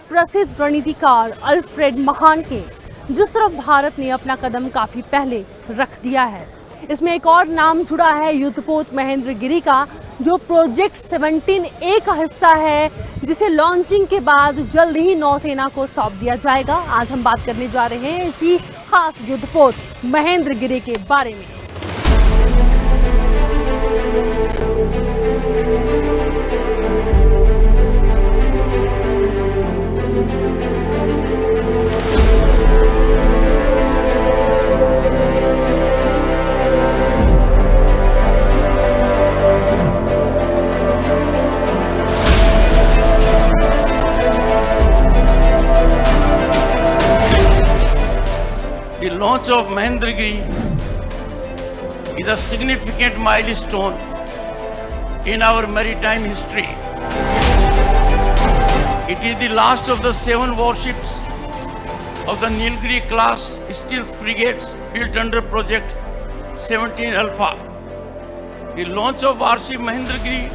प्रसिद्ध रणनीतिकार अल्फ्रेड महान के, जिस तरफ भारत ने अपना कदम काफी पहले रख दिया है। इसमें एक और नाम जुड़ा है युद्धपोत महेंद्रगिरी का, जो प्रोजेक्ट 17A का हिस्सा है, जिसे लॉन्चिंग के बाद जल्द ही नौसेना को सौंप दिया जाएगा। आज हम बात करने जा रहे हैं इसी खास युद्धपोत महेंद्रगिरी के बारे में। The launch of Mahendragiri is a significant milestone in our maritime history. It is the last of the 7 warships of the Nilgiri class stealth frigates built under Project 17 Alpha. The launch of warship Mahendragiri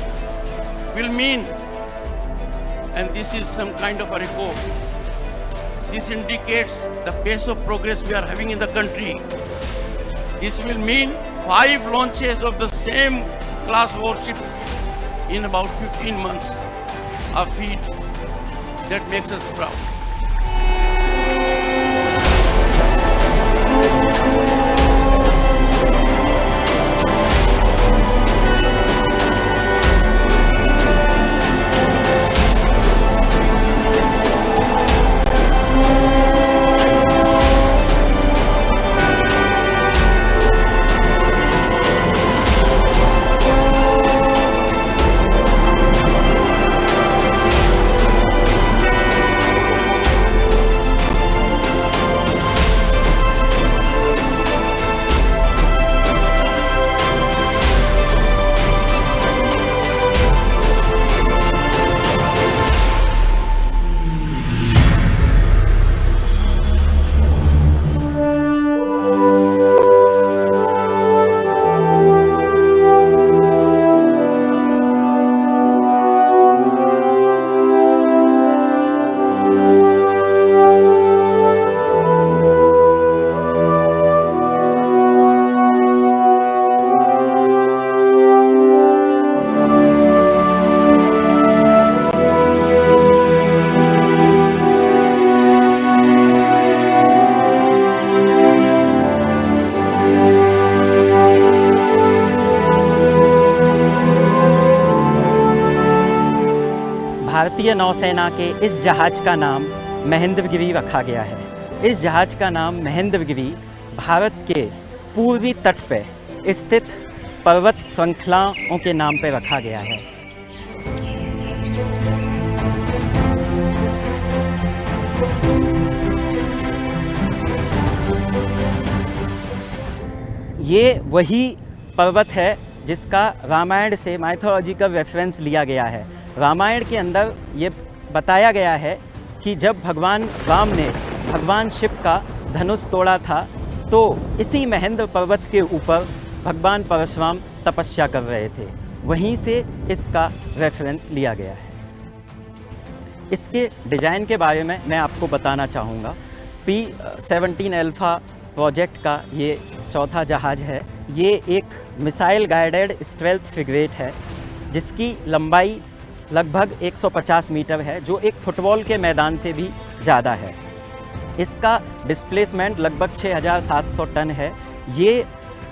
will mean, and this is some kind of a record, this indicates the pace of progress we are having in the country. This will mean 5 launches of the same class warships in about 15 months. A feat that makes us proud. भारतीय नौसेना के इस जहाज का नाम महेंद्रगिरी रखा गया है। इस जहाज का नाम महेंद्रगिरी भारत के पूर्वी तट पर स्थित पर्वत श्रृंखलाओं के नाम पर रखा गया है। ये वही पर्वत है जिसका रामायण से माइथोलॉजिकल रेफरेंस लिया गया है। रामायण के अंदर ये बताया गया है कि जब भगवान राम ने भगवान शिव का धनुष तोड़ा था, तो इसी महेंद्र पर्वत के ऊपर भगवान परशुराम तपस्या कर रहे थे। वहीं से इसका रेफरेंस लिया गया है। इसके डिज़ाइन के बारे में मैं आपको बताना चाहूँगा। P-17 अल्फा प्रोजेक्ट का ये चौथा जहाज़ है। ये एक मिसाइल गाइडेड स्टेल्थ फ्रिगेट है, जिसकी लंबाई लगभग 150 मीटर है, जो एक फुटबॉल के मैदान से भी ज़्यादा है। इसका डिस्प्लेसमेंट लगभग 6700 टन है। ये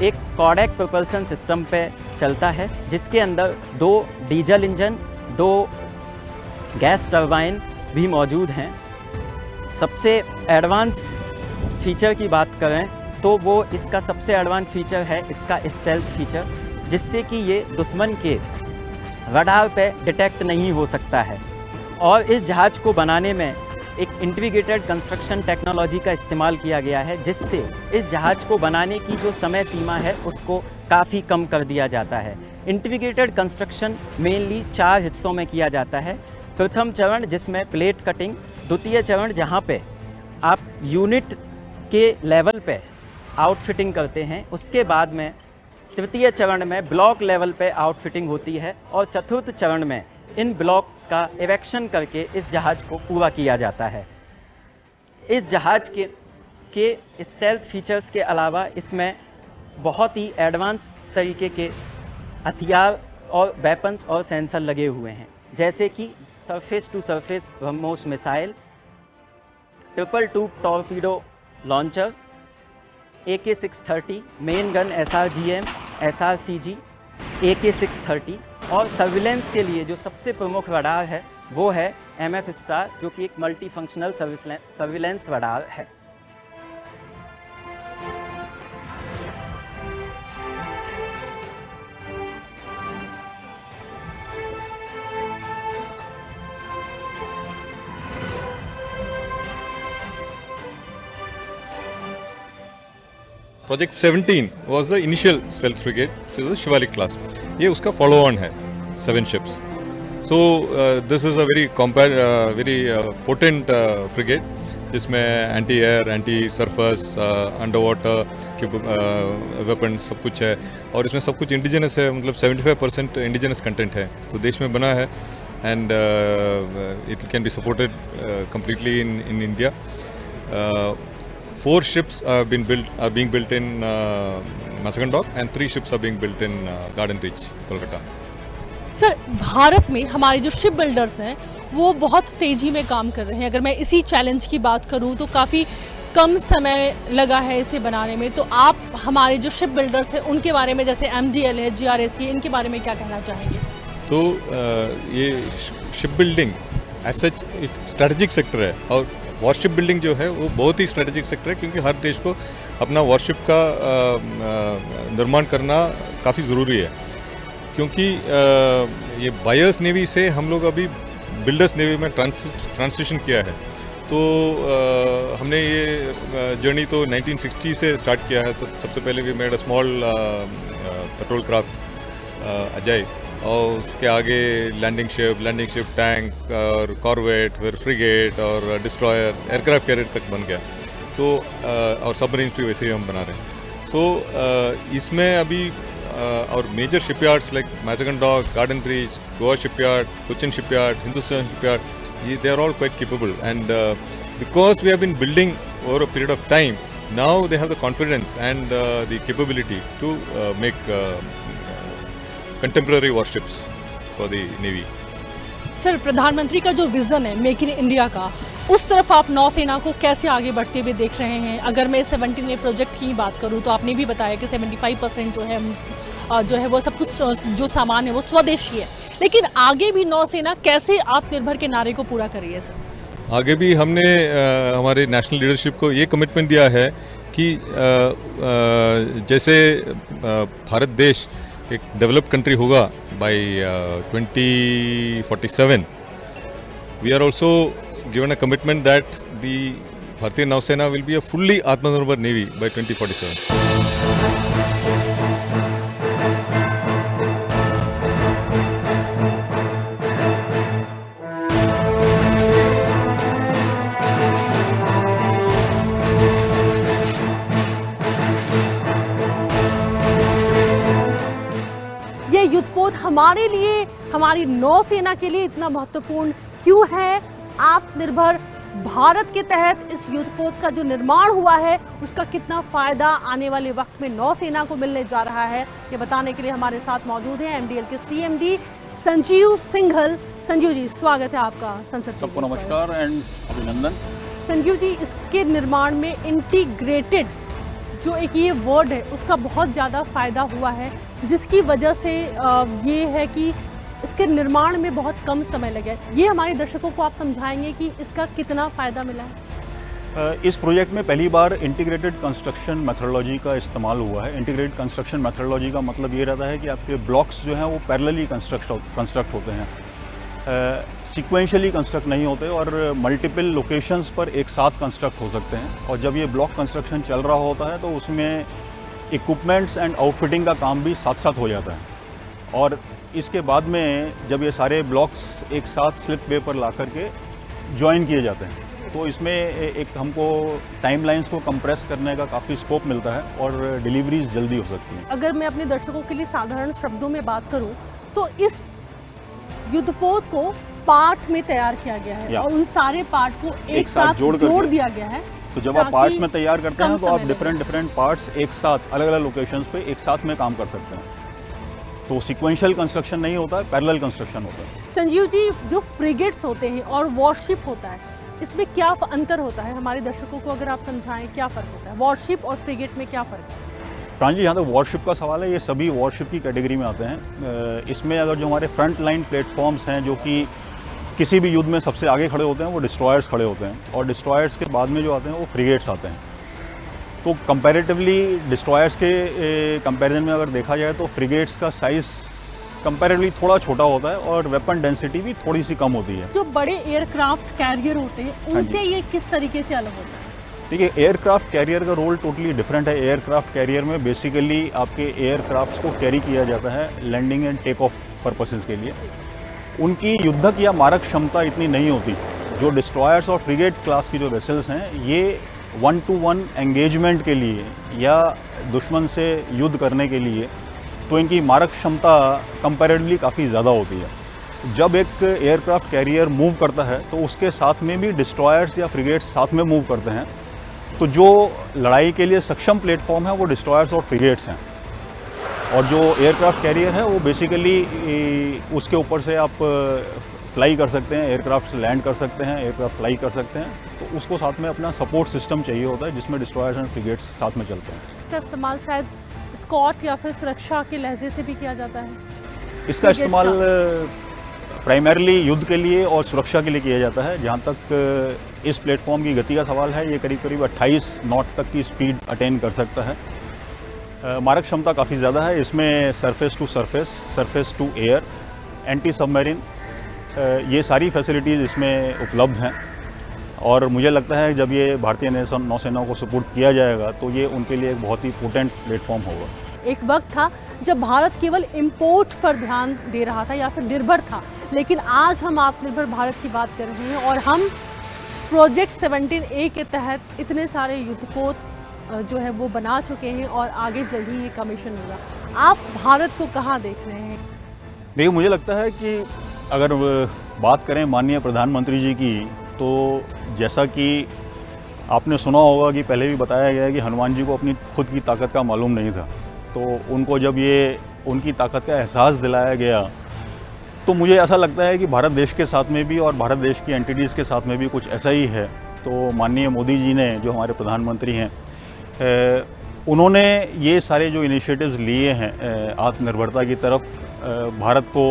एक कॉर्डेक प्रोपल्सन सिस्टम पे चलता है, जिसके अंदर 2 डीजल इंजन, 2 गैस टरबाइन भी मौजूद हैं। सबसे एडवांस फीचर की बात करें तो वो इसका सबसे एडवांस फीचर है इसका स्टेल्थ फीचर, जिससे कि ये दुश्मन के रडार पे डिटेक्ट नहीं हो सकता है। और इस जहाज़ को बनाने में एक इंटीग्रेटेड कंस्ट्रक्शन टेक्नोलॉजी का इस्तेमाल किया गया है, जिससे इस जहाज़ को बनाने की जो समय सीमा है उसको काफ़ी कम कर दिया जाता है। इंटीग्रेटेड कंस्ट्रक्शन मेनली 4 हिस्सों में किया जाता है। प्रथम चरण जिसमें प्लेट कटिंग, द्वितीय चरण जहाँ पे आप यूनिट के लेवल पे आउटफिटिंग करते हैं, उसके बाद में तृतीय चरण में ब्लॉक लेवल पे आउटफिटिंग होती है, और चतुर्थ चरण में इन ब्लॉक्स का इरेक्शन करके इस जहाज को पूरा किया जाता है। इस जहाज के स्टेल्थ फीचर्स के अलावा इसमें बहुत ही एडवांस तरीके के हथियार और वेपन्स और सेंसर लगे हुए हैं, जैसे कि surface to surface BrahMos missile, triple tube torpedo launcher, AK-630 main gun SRGM, SRCG, AK-630 और सर्विलेंस के लिए जो सबसे प्रमुख रडार है वो है MF स्टार, जो कि एक मल्टी फंक्शनल सर्विलेंस रडार है। Project 17 was the initial stealth frigate, which is the Shivalik class. ये उसका follow on है 7 ships. So this is a very potent frigate, जिसमें anti air, anti surface, underwater weapons सब कुछ है, और इसमें सब कुछ indigenous है, मतलब 75% indigenous content है, तो देश में बना है, and it can be supported completely in India. 4 ships are being built in Mazagon Dock, and 3 ships are being built in Garden Reach, Kolkata. Sir, Bharat में हमारे जो शिप बिल्डर्स हैं वो बहुत तेज़ी में काम कर रहे हैं। अगर मैं इसी चैलेंज की बात करूं तो काफ़ी कम समय लगा है इसे बनाने में, तो आप हमारे जो शिप बिल्डर्स हैं उनके बारे में, जैसे MDL है, GRSC है, इनके बारे में क्या कहना चाहेंगे? तो ये शिप बिल्डिंग एज सच एक स्ट्रेटेजिक सेक्टर है, और वॉरशिप बिल्डिंग जो है वो बहुत ही स्ट्रेटेजिक सेक्टर है, क्योंकि हर देश को अपना वॉरशिप का निर्माण करना काफ़ी ज़रूरी है, क्योंकि ये बायर्स नेवी से हम लोग अभी बिल्डर्स नेवी में ट्रांसिशन किया है। तो हमने ये जर्नी तो 1960 से स्टार्ट किया है। तो सबसे पहले we made a small patrol craft Ajay, और उसके आगे लैंडिंग शिप, टैंक और कॉर्वेट, फिर फ्रिगेट और डिस्ट्रॉयर, एयरक्राफ्ट कैरियर तक बन गया। तो और सबमरीन्स भी वैसे ही हम बना रहे हैं। तो इसमें अभी और major shipyards like Mazagon dock, Garden Bridge, Goa shipyard, Cochin shipyard, Hindustan shipyard, they are all quite capable, and because we have been building over a period of time, now they have the confidence and the capability to make contemporary warships for the Navy. Sir, प्रधानमंत्री का जो vision है make in India का, उस तरफ आप नौसेना को कैसे आगे बढ़ते हुए देख रहे हैं? अगर मैं 17 प्रोजेक्ट की बात करूं तो आपने भी बताया कि 75% जो है वो सब कुछ जो सामान है वो स्वदेशी है, लेकिन आगे भी नौसेना कैसे आत्मनिर्भर के नारे को पूरा करी है सर? आगे भी हमने हमारे नेशनल लीडरशिप को ये कमिटमेंट दिया है कि जैसे भारत देश एक डेवलप्ड कंट्री होगा by 2047, we are also given a commitment that the Bharatiya Nausena will be a fully Atmanirbhar Navy by 2047. ये युद्धपोत हमारे लिए, हमारी नौसेना के लिए इतना महत्वपूर्ण क्यों है? आत्मनिर्भर भारत के तहत इस युद्धपोत का जो निर्माण हुआ है उसका कितना फायदा आने वाले वक्त में नौसेना को मिलने जा रहा है, ये बताने के लिए हमारे साथ मौजूद हैं MDL के CMD संजीव सिंघल। संजीव जी, स्वागत है आपका संसद। सबको नमस्कार एंड अभिनंदन। संजीव जी, इसके निर्माण में इंटीग्रेटेड जो एक ये वर्ड है उसका बहुत ज़्यादा फायदा हुआ है, जिसकी वजह से ये है कि इसके निर्माण में बहुत कम समय लगे। ये हमारे दर्शकों को आप समझाएंगे कि इसका कितना फ़ायदा मिला है? इस प्रोजेक्ट में पहली बार इंटीग्रेटेड कंस्ट्रक्शन मेथोडोलॉजी का इस्तेमाल हुआ है। इंटीग्रेटेड कंस्ट्रक्शन मेथोडोलॉजी का मतलब ये रहता है कि आपके ब्लॉक्स जो हैं वो पैरेलली कंस्ट्रक्ट होते हैं, सीक्वेंशियली कंस्ट्रक्ट नहीं होते, और मल्टीपल लोकेशंस पर एक साथ कंस्ट्रक्ट हो सकते हैं। और जब ये ब्लॉक कंस्ट्रक्शन चल रहा होता है तो उसमें इक्विपमेंट्स एंड आउटफिटिंग का काम भी साथ साथ हो जाता है। और इसके बाद में जब ये सारे ब्लॉक्स एक साथ स्लिप वे पर ला करके ज्वाइन किए जाते हैं तो इसमें एक हमको टाइमलाइंस को कंप्रेस करने का काफ़ी स्कोप मिलता है और डिलीवरीज जल्दी हो सकती हैं। अगर मैं अपने दर्शकों के लिए साधारण शब्दों में बात करूं तो इस युद्धपोत को पार्ट में तैयार किया गया है या। और उन सारे पार्ट को एक साथ जोड़ जोड़ दिया गया है। तो जब आप ताकि पार्ट्स में तैयार करते कम हैं तो आप समय डिफरेंट पार्ट्स एक साथ अलग अलग लोकेशंस पे एक साथ में काम कर सकते हैं। तो सीक्वेंशियल कंस्ट्रक्शन नहीं होता है, पैरेलल कंस्ट्रक्शन होता है। संजीव जी, जो फ्रिगेट्स होते हैं और वॉरशिप होता है, इसमें क्या अंतर होता है? हमारे दर्शकों को अगर आप समझाएं क्या फ़र्क होता है वॉरशिप और फ्रिगेट में, क्या फ़र्क है? प्राण जी, यहाँ तक वॉरशिप का सवाल है, ये सभी वॉरशिप की कैटेगरी में आते हैं। इसमें अगर जो हमारे फ्रंट लाइन प्लेटफॉर्म्स हैं जो कि किसी भी युद्ध में सबसे आगे खड़े होते हैं, वो डिस्ट्रॉयर्स खड़े होते हैं, और डिस्ट्रॉयर्स के बाद में जो आते हैं वो फ्रिगेट्स आते हैं। तो कंपैरेटिवली डिस्ट्रॉयर्स के कंपैरिजन में अगर देखा जाए तो फ्रिगेट्स का साइज़ कंपैरेटिवली थोड़ा छोटा होता है और वेपन डेंसिटी भी थोड़ी सी कम होती है। जो बड़े एयरक्राफ्ट कैरियर होते हैं उनसे ये किस तरीके से अलग होता है? देखिए, एयरक्राफ्ट कैरियर का रोल टोटली डिफरेंट है। एयरक्राफ्ट कैरियर में बेसिकली आपके एयरक्राफ्ट्स को कैरी किया जाता है landing and take off purposes के लिए। उनकी युद्धक या मारक क्षमता इतनी नहीं होती। जो डिस्ट्रॉयर्स और फ्रिगेट क्लास की जो वेसल्स हैं, ये 1-to-1 एंगेजमेंट के लिए या दुश्मन से युद्ध करने के लिए तो इनकी मारक क्षमता कंपैरेटिवली काफ़ी ज़्यादा होती है। जब एक एयरक्राफ्ट कैरियर मूव करता है तो उसके साथ में भी डिस्ट्रॉयर्स या फ्रिगेट्स साथ में मूव करते हैं। तो जो लड़ाई के लिए सक्षम प्लेटफॉर्म है वो डिस्ट्रॉयर्स और फ्रिगेट्स हैं, और जो एयरक्राफ्ट कैरियर है वो बेसिकली उसके ऊपर से आप फ्लाई कर सकते हैं, एयरक्राफ्ट से लैंड कर सकते हैं, एयरक्राफ्ट फ्लाई कर सकते हैं। तो उसको साथ में अपना सपोर्ट सिस्टम चाहिए होता है जिसमें डिस्ट्रॉयर्स एंड फ्रिगेट्स साथ में चलते हैं। इसका इस्तेमाल शायद स्कॉट या फिर सुरक्षा के लहजे से भी किया जाता है। इसका इस्तेमाल प्राइमरली युद्ध के लिए और सुरक्षा के लिए किया जाता है। जहाँ तक इस प्लेटफॉर्म की गति का सवाल है, ये करीब करीब 28 नॉट तक की स्पीड अटेन कर सकता है। मारक क्षमता काफ़ी ज़्यादा है। इसमें surface to surface, surface to air, anti submarine, ये सारी फैसिलिटीज़ इसमें उपलब्ध हैं। और मुझे लगता है जब ये भारतीय नौसेना को सपोर्ट किया जाएगा तो ये उनके लिए एक बहुत ही पोटेंट प्लेटफॉर्म होगा। एक वक्त था जब भारत केवल इंपोर्ट पर ध्यान दे रहा था या फिर निर्भर था, लेकिन आज हम आत्मनिर्भर भारत की बात कर रहे हैं और हम प्रोजेक्ट 17A के तहत इतने सारे युद्धपोत जो है वो बना चुके हैं और आगे जल्द ही ये कमीशन होगा। आप भारत को कहाँ देख रहे हैं? देखिए, मुझे लगता है कि अगर बात करें माननीय प्रधानमंत्री जी की, तो जैसा कि आपने सुना होगा कि पहले भी बताया गया है कि हनुमान जी को अपनी खुद की ताकत का मालूम नहीं था। तो उनको जब ये उनकी ताकत का एहसास दिलाया गया तो मुझे ऐसा लगता है कि भारत देश के साथ में भी और भारत देश की एंटिटीज़ के साथ में भी कुछ ऐसा ही है। तो माननीय मोदी जी ने, जो हमारे प्रधानमंत्री हैं, उन्होंने ये सारे जो इनिशिएटिव्स लिए हैं आत्मनिर्भरता की तरफ, भारत को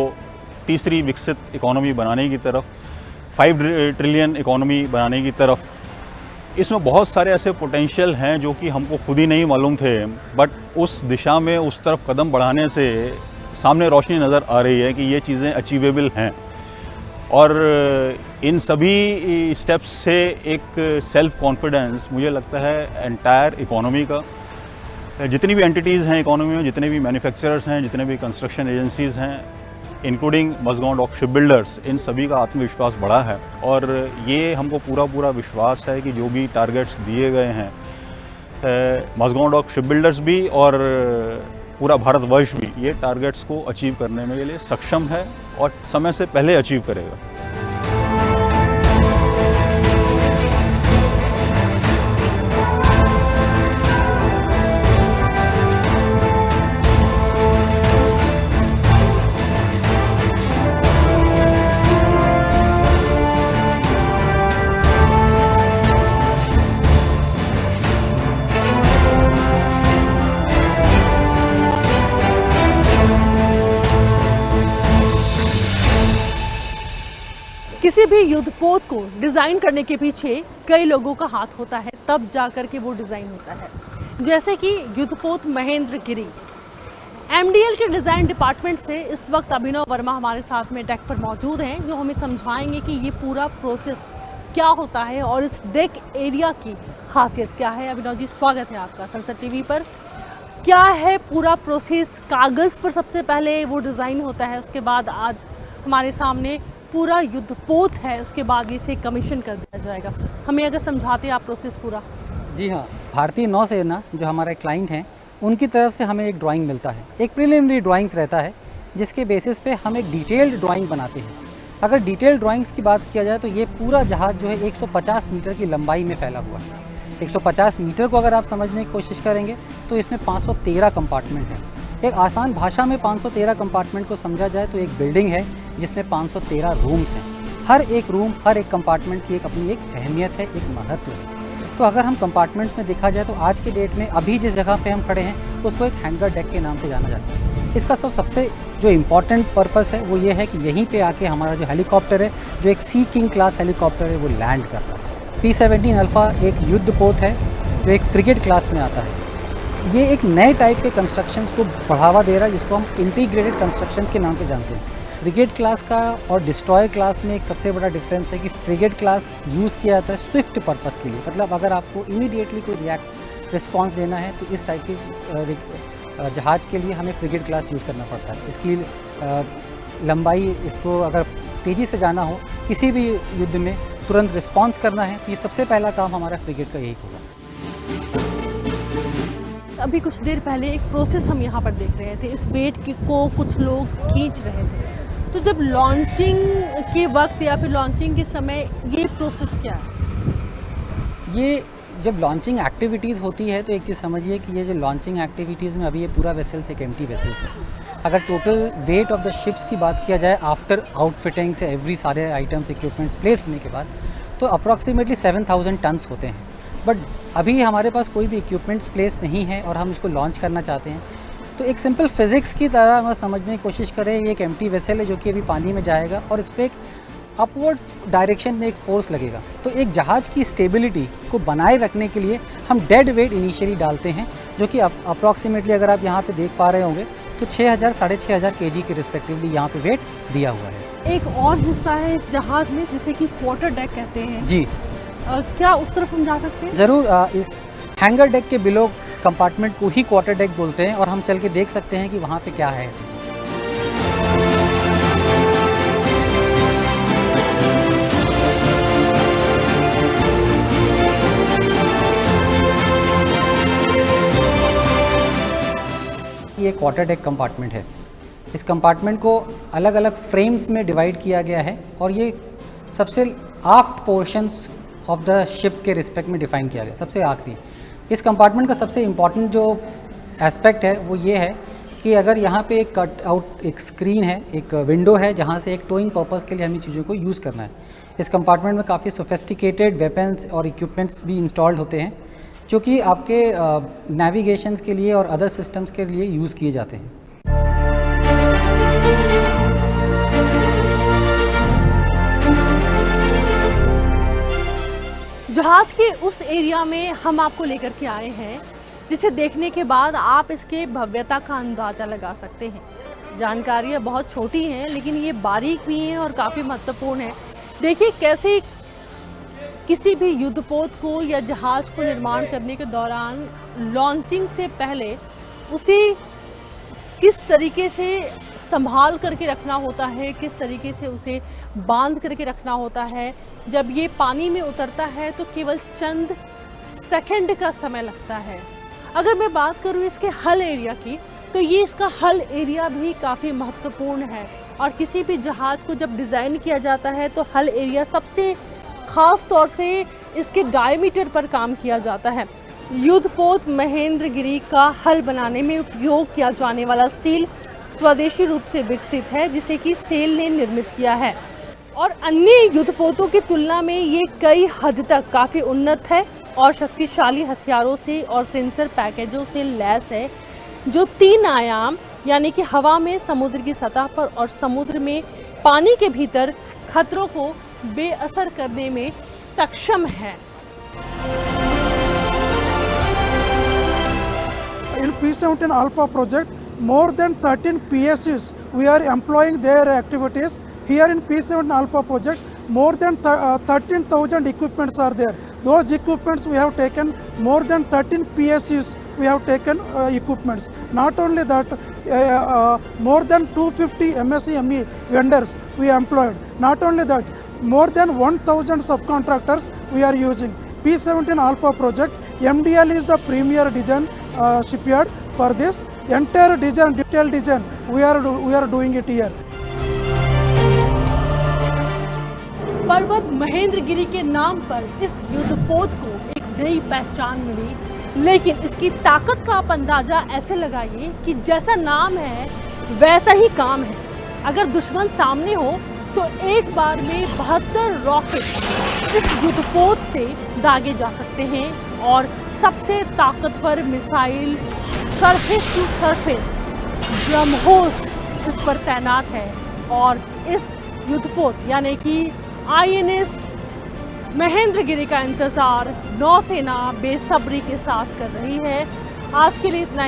तीसरी विकसित इकोनॉमी बनाने की तरफ, 5 ट्रिलियन इकोनॉमी बनाने की तरफ, इसमें बहुत सारे ऐसे पोटेंशियल हैं जो कि हमको खुद ही नहीं मालूम थे, बट उस दिशा में उस तरफ कदम बढ़ाने से सामने रोशनी नज़र आ रही है कि ये चीज़ें अचीवेबल हैं। और इन सभी स्टेप्स से एक सेल्फ कॉन्फिडेंस, मुझे लगता है एंटायर इकोनॉमी का, जितनी भी एंटिटीज़ हैं इकोनॉमी में, जितने भी मैन्युफैक्चरर्स हैं, जितने भी कंस्ट्रक्शन एजेंसीज़ हैं, including Mazagaon dock ship builders, इन सभी का आत्मविश्वास बढ़ा है। और ये हमको पूरा विश्वास है कि जो भी टारगेट्स दिए गए हैं, मज़गांव डॉक शिप बिल्डर्स भी और पूरा भारतवर्ष भी ये टारगेट्स को अचीव करने में के लिए सक्षम है और समय से पहले अचीव करेगा। किसी भी युद्धपोत को डिज़ाइन करने के पीछे कई लोगों का हाथ होता है, तब जाकर के वो डिज़ाइन होता है। जैसे कि युद्धपोत महेंद्र गिरी, MDL के डिज़ाइन डिपार्टमेंट से इस वक्त अभिनव वर्मा हमारे साथ में डेक पर मौजूद हैं, जो हमें समझाएंगे कि ये पूरा प्रोसेस क्या होता है और इस डेक एरिया की खासियत क्या है। अभिनव जी, स्वागत है आपका संसद टीवी पर। क्या है पूरा प्रोसेस? कागज़ पर सबसे पहले वो डिज़ाइन होता है, उसके बाद आज हमारे सामने पूरा युद्धपोत है, उसके बाद इसे कमीशन कर दिया जाएगा। हमें अगर समझाते आप प्रोसेस पूरा। जी हाँ, भारतीय नौसेना जो हमारे क्लाइंट हैं, उनकी तरफ से हमें एक ड्राइंग मिलता है, एक प्रिलिमिनरी ड्राइंग्स रहता है जिसके बेसिस पे हम एक डिटेल्ड ड्राइंग बनाते हैं। अगर डिटेल्ड ड्राइंग्स की बात किया जाए तो ये पूरा जहाज़ जो है 150 मीटर की लंबाई में फैला हुआ है। 150 मीटर को अगर आप समझने की कोशिश करेंगे तो इसमें 513 कंपार्टमेंट हैं। एक आसान भाषा में 513 कंपार्टमेंट को समझा जाए तो एक बिल्डिंग है जिसमें 513 रूम्स हैं। हर एक रूम, हर एक कंपार्टमेंट की एक अपनी एक अहमियत है, एक महत्व है। तो अगर हम कंपार्टमेंट्स में देखा जाए तो आज के डेट में अभी जिस जगह पे हम खड़े हैं उसको एक हैंगर डेक के नाम से जाना जाता है। इसका सबसे जो इम्पॉर्टेंट पर्पस है वो ये है कि यहीं पे आके हमारा जो हेलीकॉप्टर है, जो एक सी किंग क्लास हेलीकॉप्टर है, वो लैंड करता है। P-17 अल्फ़ा एक युद्धपोत है जो एक फ्रिगेट क्लास में आता है। ये एक नए टाइप के कंस्ट्रक्शंस को बढ़ावा दे रहा है जिसको हम इंटीग्रेटेड कंस्ट्रक्शंस के नाम से जानते हैं। फ्रिगेट क्लास का और डिस्ट्रॉयर क्लास में एक सबसे बड़ा डिफरेंस है कि फ्रिगेट क्लास यूज़ किया जाता है स्विफ्ट पर्पस के लिए, मतलब अगर आपको इमीडिएटली कोई रिस्पॉन्स देना है तो इस टाइप के जहाज़ के लिए हमें फ्रिगेट क्लास यूज़ करना पड़ता है। इसकी लंबाई, इसको अगर तेज़ी से जाना हो, किसी भी युद्ध में तुरंत रिस्पॉन्स करना है, तो ये सबसे पहला काम हमारा फ्रिगेट का यही होगा। अभी कुछ देर पहले एक प्रोसेस हम यहाँ पर देख रहे थे, इस वेट को कुछ लोग खींच रहे थे। तो जब लॉन्चिंग के वक्त या फिर लॉन्चिंग के समय ये प्रोसेस क्या है? ये जब लॉन्चिंग एक्टिविटीज़ होती है तो एक चीज़ समझिए कि ये जो लॉन्चिंग एक्टिविटीज़ में अभी ये पूरा वेसल्स एक एम्प्टी वेसल्स है। अगर total weight of the ships की बात किया जाए आफ्टर आउटफिटिंग से एवरी सारे आइटम्स इक्विपमेंट्स प्लेस होने के बाद, तो अप्रॉक्सीमेटली 7000 टन्स होते हैं। बट अभी हमारे पास कोई भी इक्विपमेंट्स प्लेस नहीं है और हम इसको लॉन्च करना चाहते हैं, तो एक सिंपल फिज़िक्स की तरह हम समझने की कोशिश करें। ये एक एम्प्टी वेसल है जो कि अभी पानी में जाएगा और इस पर एक अपवर्ड्स डायरेक्शन में एक फोर्स लगेगा। तो एक जहाज़ की स्टेबिलिटी को बनाए रखने के लिए हम डेड वेट इनिशियली डालते हैं, जो कि अप्रॉक्सीमेटली अगर आप यहाँ पे देख पा रहे होंगे तो 6000 साढ़े 6000 kg के रिस्पेक्टिवली यहाँ पे वेट दिया हुआ है। एक और हिस्सा है इस जहाज़ में जिसे कि क्वार्टर डेक कहते हैं जी। क्या उस तरफ हम जा सकते हैं? ज़रूर। इस हैंगर डेक के बिलो कंपार्टमेंट को ही क्वार्टर डेक बोलते हैं और हम चल के देख सकते हैं कि वहाँ पे क्या है। ये क्वार्टर डेक कंपार्टमेंट है। इस कंपार्टमेंट को अलग अलग फ्रेम्स में डिवाइड किया गया है और ये सबसे आफ्ट पोर्शंस ऑफ द शिप के रिस्पेक्ट में डिफाइन किया गया, सबसे आखिरी। इस कंपार्टमेंट का सबसे इम्पॉर्टेंट जो एस्पेक्ट है वो ये है कि अगर यहाँ पे एक कट आउट एक स्क्रीन है, एक विंडो है जहाँ से एक टोइंग पर्पस के लिए हमें चीज़ों को यूज़ करना है। इस कंपार्टमेंट में काफ़ी सोफिस्टिकेटेड वेपन्स और इक्विपमेंट्स भी इंस्टॉल्ड होते हैं जो कि आपके नेविगेशंस के लिए और अदर सिस्टम्स के लिए यूज़ किए जाते हैं। जहाज़ के उस एरिया में हम आपको लेकर के आए हैं जिसे देखने के बाद आप इसके भव्यता का अंदाज़ा लगा सकते हैं। जानकारियाँ बहुत छोटी हैं लेकिन ये बारीक भी हैं और काफ़ी महत्वपूर्ण है। देखिए कैसे किसी भी युद्धपोत को या जहाज़ को निर्माण करने के दौरान लॉन्चिंग से पहले उसे किस तरीके से संभाल करके रखना होता है, किस तरीके से उसे बांध करके रखना होता है। जब ये पानी में उतरता है तो केवल चंद सेकंड का समय लगता है। अगर मैं बात करूँ इसके हल एरिया की तो ये इसका हल एरिया भी काफ़ी महत्वपूर्ण है और किसी भी जहाज़ को जब डिज़ाइन किया जाता है तो हल एरिया सबसे ख़ास तौर से इसके डायमीटर पर काम किया जाता है। युद्धपोत महेंद्रगिरी का हल बनाने में उपयोग किया जाने वाला स्टील स्वदेशी रूप से विकसित है जिसे कि सेल ने निर्मित किया है और अन्य युद्धपोतों की तुलना में ये कई हद तक काफ़ी उन्नत है और शक्तिशाली हथियारों से और सेंसर पैकेजों से लैस है जो 3 आयाम यानी कि हवा में, समुद्र की सतह पर और समुद्र में पानी के भीतर खतरों को बेअसर करने में सक्षम है। In P-17 Alpha project, more than 13 PSUs we are employing their activities. Here in P-17 Alpha project, more than 13,000 equipments are there. Those equipments we have taken, more than 13 PSUs we have taken equipments. Not only that, more than 250 MSCME vendors we employed. Not only that, more than 1,000 subcontractors we are using. P-17 Alpha project, MDL is the premier design shipyard For this entire design, detailed design, we are doing it here. पर्वत महेंद्रगिरी के नाम पर इस युद्धपोत को एक नई पहचान मिली, लेकिन इसकी ताकत का आप अंदाजा ऐसे लगाइए कि जैसा नाम है वैसा ही काम है। अगर दुश्मन सामने हो तो एक बार में 72 रॉकेट इस युद्धपोत से दागे जा सकते हैं और सबसे ताकतवर missile surface to surface BrahMos इस पर तैनात है। और इस युद्धपोत यानी कि INS महेंद्रगिरी का इंतजार नौसेना बेसब्री के साथ कर रही है। आज के लिए इतना